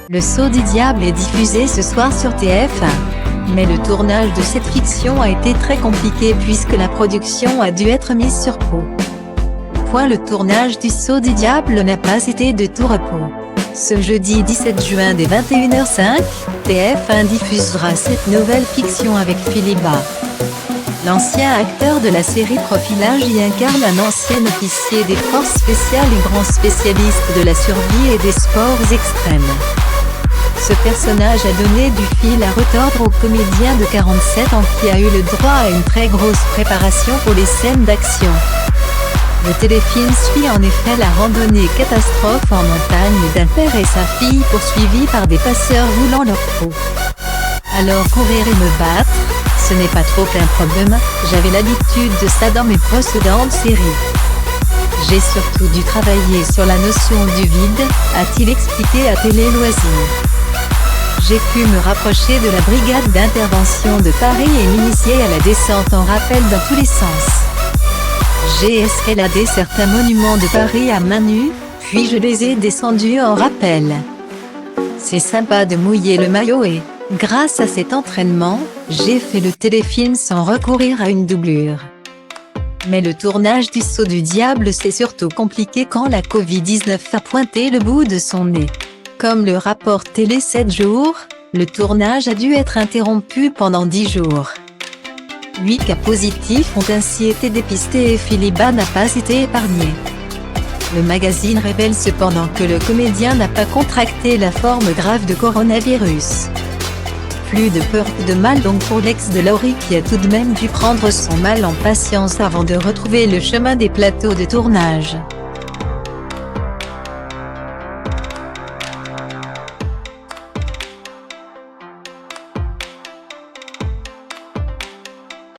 Le Sceau du diable est diffusé ce soir sur TF1. Mais le tournage de cette fiction a été très compliqué puisque la production a dû être mise sur pause. Le tournage du Sceau du diable n'a pas été de tout repos. Ce jeudi 17 juin dès 21h05, TF1 diffusera cette nouvelle fiction avec Philippe Bas. L'ancien acteur de la série Profilage y incarne un ancien officier des forces spéciales et grand spécialiste de la survie et des sports extrêmes. Ce personnage a donné du fil à retordre au comédien de 47 ans qui a eu le droit à une très grosse préparation pour les scènes d'action. Le téléfilm suit en effet la randonnée catastrophe en montagne d'un père et sa fille poursuivis par des passeurs voulant leur peau. Alors courir et me battre, ce n'est pas trop un problème, j'avais l'habitude de ça dans mes précédentes séries. J'ai surtout dû travailler sur la notion du vide, a-t-il expliqué à Télé Loisirs. J'ai pu me rapprocher de la brigade d'intervention de Paris et m'initier à la descente en rappel dans tous les sens. J'ai escaladé certains monuments de Paris à main nue, puis je les ai descendus en rappel. C'est sympa de mouiller le maillot et, grâce à cet entraînement, j'ai fait le téléfilm sans recourir à une doublure. Mais le tournage du Sceau du diable s'est surtout compliqué quand la Covid-19 a pointé le bout de son nez. Comme le rapporte Télé 7 jours, le tournage a dû être interrompu pendant 10 jours. 8 cas positifs ont ainsi été dépistés et Philippe Bas n'a pas été épargné. Le magazine révèle cependant que le comédien n'a pas contracté la forme grave de coronavirus. Plus de peur que de mal donc pour l'ex de Laurie qui a tout de même dû prendre son mal en patience avant de retrouver le chemin des plateaux de tournage.